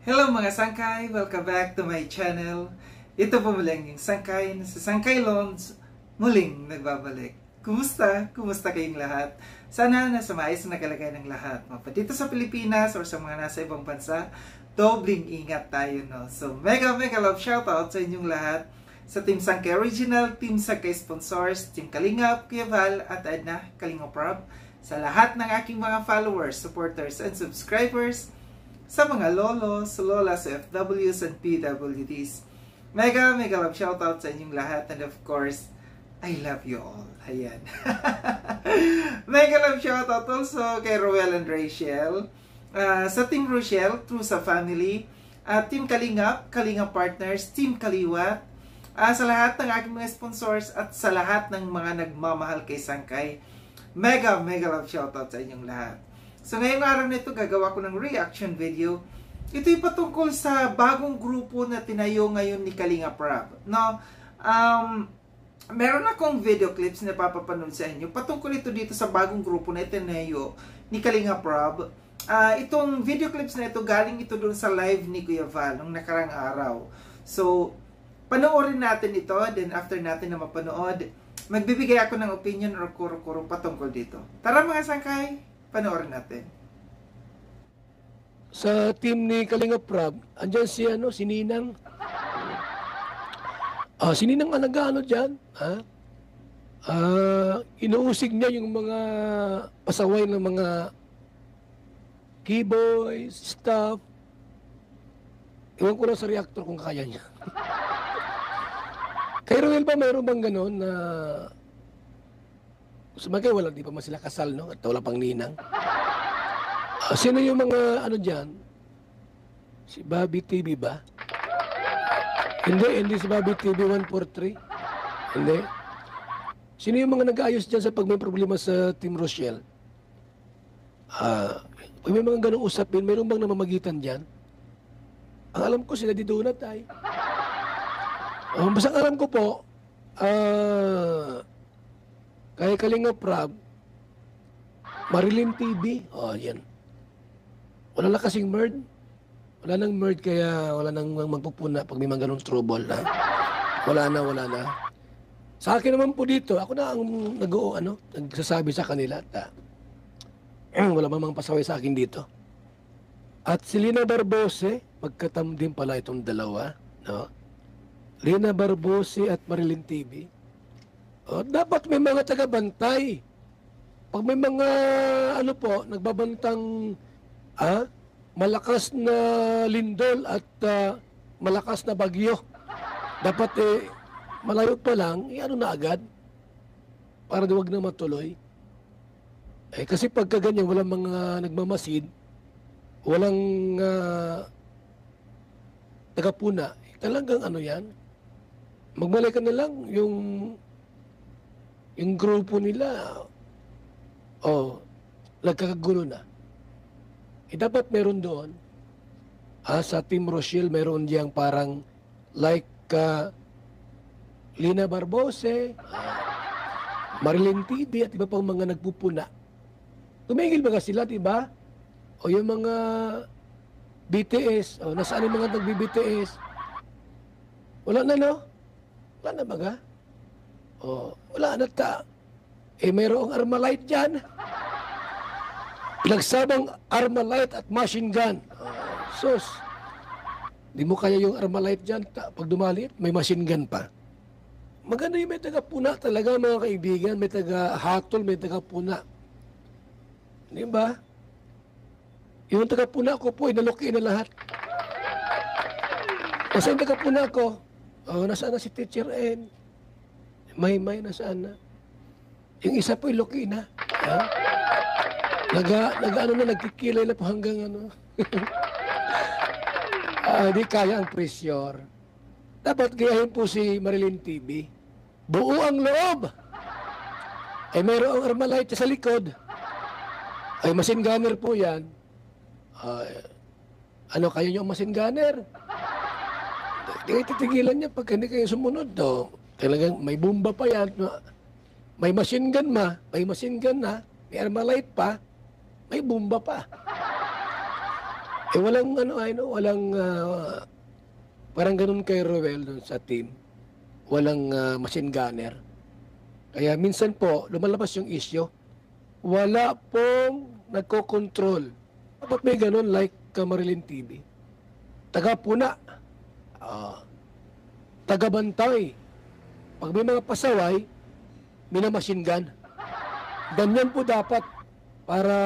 Hello mga sangkay! Welcome back to my channel. Ito po muli ang inyong sangkay na sa Sangkay Loans muling nagbabalik. Kumusta? Kumusta kayong lahat? Sana nasa maayos na kalagayan ng lahat. Mapa dito sa Pilipinas or sa mga nasa ibang bansa, dobling ingat tayo, no? So mega love shoutout sa inyong lahat. Sa Team Sangkay Original, Team Sangkay Sponsors, Team Kalingap, Kuya Val at Edna, Kalingap Rob. Sa lahat ng aking mga followers, supporters, and subscribers, sa mga lolos, lolas, FWs, and PWDs. Mega love shoutout sa inyong lahat. And of course, I love you all. Ayan. Mega love shoutout also kay Roel and Rachel. Sa Team Rochelle, through sa family. Team Kalingap, Kalingap Partners, Team Kaliwat. Sa lahat ng aking mga sponsors at sa lahat ng mga nagmamahal kay Sangkay. Mega love shoutout sa inyong lahat. So ngayong araw na ito, gagawa ko ng reaction video. Ito'y patungkol sa bagong grupo na tinayo ngayon ni Kalingap Rob. No, meron akong video clips na papapanood sa inyo. Patungkol ito dito sa bagong grupo na tinayo ni Kalingap Rob. Itong video clips na ito, galing ito doon sa live ni Kuya Val nung nakarang araw. So, panoorin natin ito. Then after natin na mapanood, magbibigay ako ng opinion or kuro-kuro patungkol dito. Tara mga sangkay! Panoorin natin. Sa team ni Kalingap Rob, andyan si Ninang. Si Ninang ang nag-ano dyan. Inuusig niya yung mga pasaway ng mga keyboys, staff. Iwan ko lang sa reactor kung kaya niya. Kay Roel ba mayroon bang gano'n na sumagay, wala, di pa man sila kasal, no? At wala pang ninang. Sino yung mga, dyan? Si Bobby TV ba? Hindi si Bobby TV 143. Hindi. Sino yung mga nag-aayos dyan sa pag may problema sa Team Rochelle? Pag may mga ganong usapin, mayroon bang namamagitan dyan? Ang alam ko, sila di Donut ay. Basta alam ko po, kaya Kalingap Rob, Marilyn TV, yan. Wala na kasing merd. Wala nang merd kaya wala nang magpupuna pag may mga ganong trouble. Wala na. Sa akin naman po dito, ako na ang nagsasabi sa kanila at wala mamang pasaway sa akin dito. At si Lina Barbose, magkatam din pala itong dalawa, no? Lina Barbose at Marilyn TV. Dapat may mga taga-bantay. Pag may mga nagbabantang malakas na lindol at malakas na bagyo, dapat malayo pa lang, na agad para huwag na matuloy. Kasi pagka ganyan, walang mga nagmamasid, walang tagapuna, talagang yan, magmalay ka na lang yung grupo nila, nagkakagulo na. Dapat meron doon, sa Team Rochelle, meron diyang parang like Lina Barbose, Marilyn TV, at iba pang mga nagpupuna. Tumigil ba sila, diba? O yung mga BTS, nasaan yung mga nagbi-BTS? Wala na, no? Wala na baga? Wala na ta. Mayroong Armalite dyan. Pinagsabang Armalite at machine gun. Sus. Di mo kaya yung Armalite dyan. Pag dumalit, may machine gun pa. Maganda yung may taga-puna talaga, mga kaibigan. May taga-hatol, may taga-puna. Di ba? Yung taga-puna ko po, inaluki na lahat. Kasi yung taga-puna ko, nasaan na si Teacher N? May nasaan na? Yung isa po, iluki na. Nagkikilay na po hanggang di kaya ang pressure. Dapat gayahin po si Marilyn TV. Buo ang loob. Mayroong Armalite sa likod. Machine gunner po yan. Kayo yung machine gunner? Di kayo titigilan niya pag hindi kayo sumunod. Talagang may bomba pa yan. May machine gun may Armalite pa, may bomba pa. May Eh walang ano, walang parang ganun kay Roel dun sa team. Walang machine gunner. Kaya minsan po, lumalabas yung issue. Wala pong nagko-control. Dapat may ganun like Marilyn TV. Taga-puna. Taga-bantay. Pag may mga pasaway, minamachine gun. Ganyan po dapat para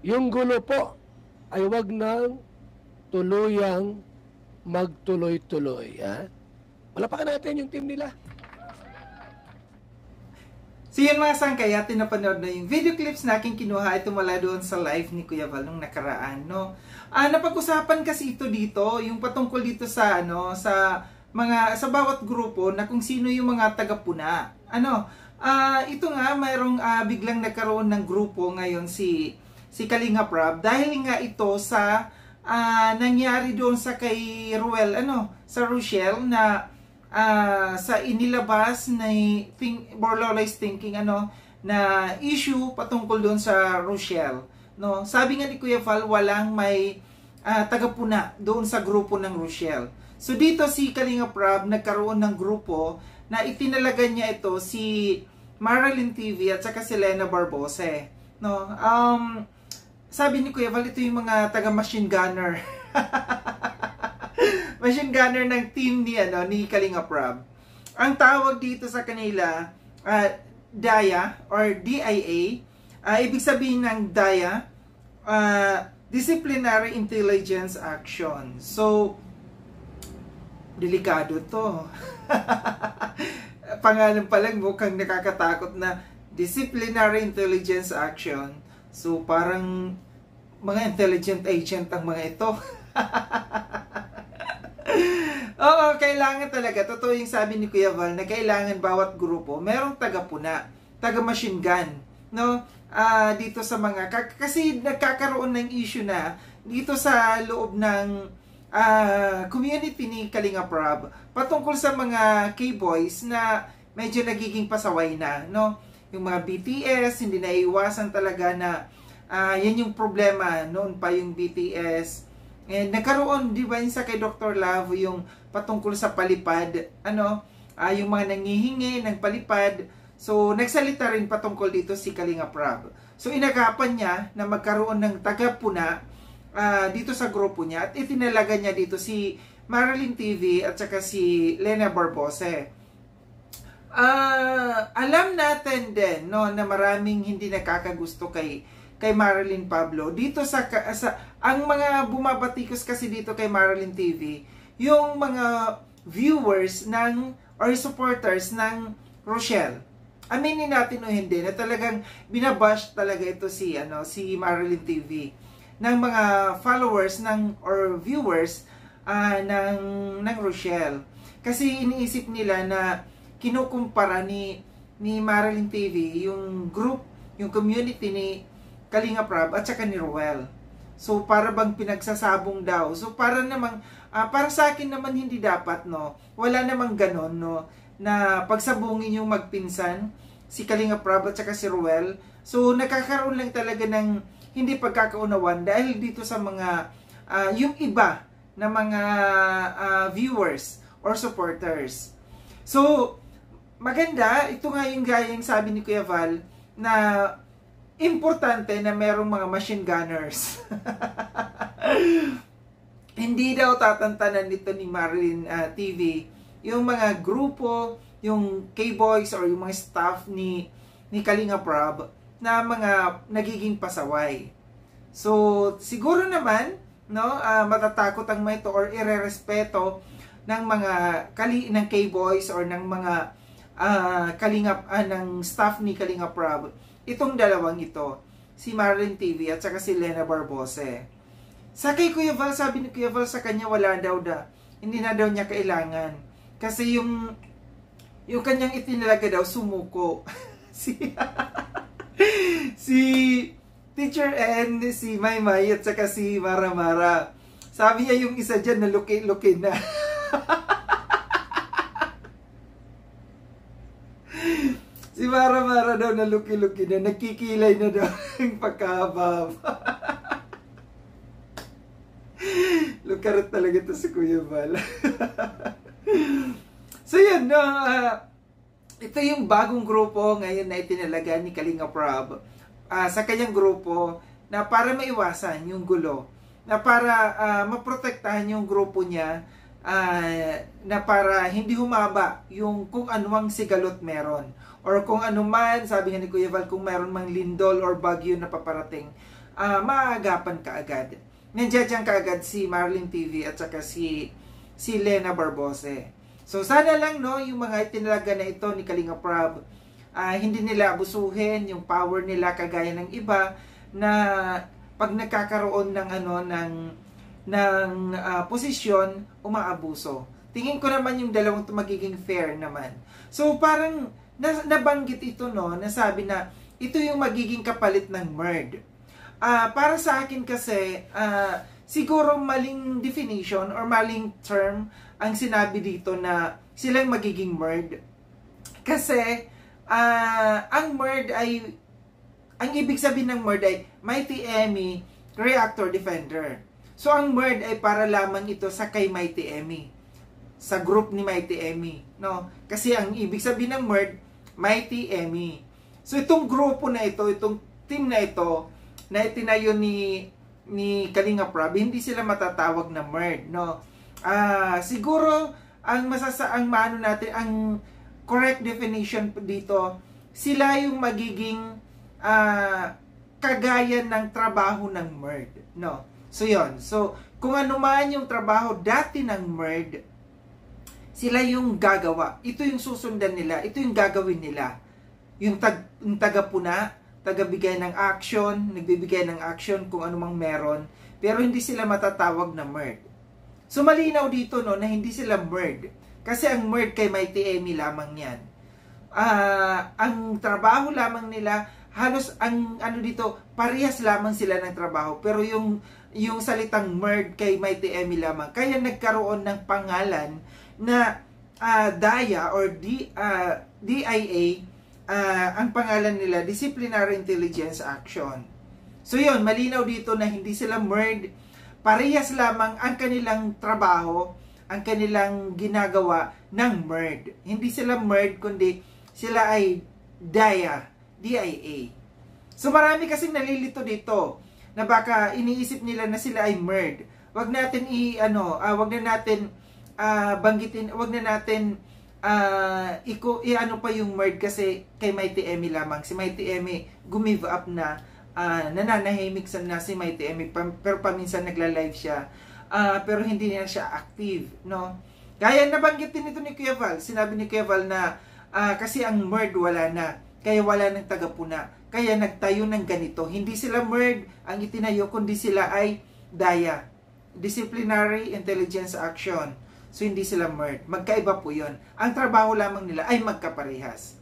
yung gulo po ay wag nang tuluyang magtuloy-tuloy. Ha? Palapakan natin yung team nila. So yun mga sangkay, atin napanood na yung video clips na aking kinuha. Ito mula doon sa live ni Kuya Val nung nakaraan, no? Napag-usapan kasi ito dito, yung patungkol dito sa sa bawat grupo na kung sino yung mga taga-puna. Ito nga mayroong biglang nagkaroon ng grupo ngayon si Kalinga Prab dahil nga ito sa nangyari doon sa kay Ruel, sa Rochelle na sa inilabas na Borloloy's thinking na issue patungkol doon sa Rochelle, no? Sabi nga ni Kuya Val, walang may taga-puna doon sa grupo ng Rochelle. So dito si Kalinga Prab nagkaroon ng grupo na itinalagan niya ito si Marilyn TV at saka si Lena Barbose, no? Sabi ni Kuya Val, ito yung mga taga-machine gunner. Machine gunner ng team ni Kalinga Prab. Ang tawag dito sa kanila, DIA or DIA, ibig sabihin ng DIA, Disciplinary Intelligence Action. So, delikado to. Pangalan pa lang mukhang nakakatakot na Disciplinary Intelligence Action. So, parang mga intelligent agent ang mga ito. Oo, kailangan talaga. Totoo yung sabi ni Kuya Val na kailangan bawat grupo merong taga-puna, taga-machine gun, no? Dito sa mga kasi nagkakaroon ng issue na dito sa loob ng community ni Kalinga Prab patungkol sa mga K-boys na medyo nagiging pasaway na, no? Yung mga BTS, hindi na iwasan talaga na yan yung problema noon pa yung BTS. And nagkaroon, di ba, sa kay Dr. Love, yung patungkol sa palipad, yung mga nangihingi ng palipad. So, nagsalita rin patungkol dito si Kalinga Prab. So, inagapan niya na magkaroon ng taga-puna dito sa grupo niya at itinalaga niya dito si Marilyn TV at saka si Lena Barbose. Alam natin din, no, na maraming hindi nakakagusto kay Marilyn Pablo. Dito ang mga bumabatikos kasi dito kay Marilyn TV, yung mga viewers or supporters ng Rochelle. Aminin natin o hindi na talagang binabash talaga ito si Marilyn TV ng mga followers or viewers ng Rochelle. Kasi iniisip nila na kinukumpara ni Marilyn TV yung group, yung community ni Kalinga Prab at saka ni Roel. So para bang pinagsasabong daw. So para sa akin naman hindi dapat, no. Wala namang ganon, no, na pagsabungin yung magpinsan si Kalinga Prab at saka si Roel. So nagkakaroon lang talaga ng hindi pagkakaunawan dahil dito sa mga yung iba na mga viewers or supporters. So maganda, ito nga yung gaya yung sabi ni Kuya Val na importante na merong mga machine gunners. Hindi daw tatantanan nito ni Marilyn TV yung mga grupo, yung K-boys or yung mga staff ni Kalinga Prab na mga nagiging pasaway. So, siguro naman, no, matatakot ang mga ito or irerespeto ng mga ng K-boys or ng mga ng staff ni Kalinga Prab itong dalawang ito, si Marilyn TV at saka si Lena Barbose. Sa kay Kuya Val, sabi ni Kuya Val sa kanya hindi na daw niya kailangan. Kasi yung kanyang itinalaga daw sumuko. si Teacher N, si Maymay at saka si Mara. Sabi niya yung isa dyan na luki-luki na. Si Mara daw na luki-luki na, nagkikilay na daw yung pagkahaba. Charot talaga to si Kuya Val. So yun, no, ito yung bagong grupo ngayon na itinalaga ni Kalinga Prab sa kanyang grupo na para maiwasan yung gulo, na para maprotektahan yung grupo niya, na para hindi humaba yung kung anuang sigalot meron. Or kung ano man, sabi nga ni Kuya Val, kung meron mang lindol or bagyo na paparating, maagapan ka agad. Nandiyan kaagad si Marlene TV at saka si Lena Barbose. So sana lang, no, yung mga itinalaga na ito ni Kalinga Prab, hindi nila abusuhin yung power nila kagaya ng iba na pag nagkakaroon ng posisyon, umaabuso. Tingin ko naman yung dalawang magiging fair naman. So parang nabanggit ito, no, nasabi na ito yung magiging kapalit ng merd. Para sa akin kasi, siguro maling definition or maling term ang sinabi dito na silang magiging merd. Kasi, ang merd ay, ang ibig sabihin ng merd ay Mighty Emmy Reactor Defender. So, ang merd ay para lamang ito sa kay Mighty Emmy. Sa group ni Mighty Emmy. No? Kasi ang ibig sabihin ng merd, Mighty Emmy. So, itong grupo na ito, itong team na ito, na itinayo ni Kalinga Prab, hindi sila matatawag na merd, no? Siguro ang maano natin, ang correct definition dito, sila yung magiging kagaya ng trabaho ng merd, no? So yon. So kung ano man yung trabaho dati ng merd, sila yung gagawa. Ito yung susundan nila, ito yung gagawin nila. Yung tagapuna, tagabigay ng action, nagbibigay ng action kung ano mang meron, pero hindi sila matatawag na merd. So malinaw dito, no, na hindi sila merd. Kasi ang merd kay Mighty Emmy lamang yan. Ang trabaho lamang nila, halos ang dito, parehas lamang sila ng trabaho. Pero yung salitang merd kay Mighty Emmy lamang. Kaya nagkaroon ng pangalan na DIA or DIA, ang pangalan nila, Disciplinary Intelligence Action. So yun, malinaw dito na hindi sila merd. Parehas lamang ang kanilang trabaho, ang kanilang ginagawa ng merd. Hindi sila merd, kundi sila ay DIA. So marami kasing nalilito dito na baka iniisip nila na sila ay merd. Wag natin wag na natin banggitin, wag na natin ano pa yung merd kasi kay Mighty Emmy lamang. Si Mighty Emmy gumive up na, nananahimik na si Mighty Emmy, pero paminsan nagla-live siya, pero hindi na siya active, no? Kaya nabanggit din ito ni Kuya Val. Sinabi ni Kuya Val na kasi ang merd wala na, kaya wala ng tagapuna, kaya nagtayo ng ganito. Hindi sila merd ang itinayo, kundi sila ay DIA, Disciplinary Intelligence Action. So hindi sila merd, magkaiba po yun. Ang trabaho lamang nila ay magkaparehas.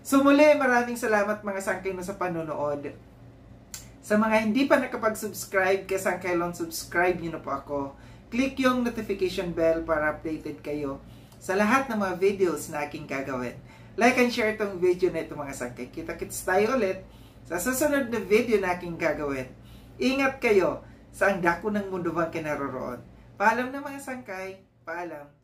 So muli, maraming salamat mga sangkay no sa panonood. Sa mga hindi pa nakapag-subscribe kay Sangkailon, subscribe nyo na po ako. Click yung notification bell para updated kayo sa lahat ng mga videos na aking gagawin. Like and share itong video na ito mga sangkay. Kita-kits tayo ulit sa susunod na video na aking gagawin. Ingat kayo sa ang dako ng mundo bang kinaroroon. Paalam na mga sangkay. Paalam.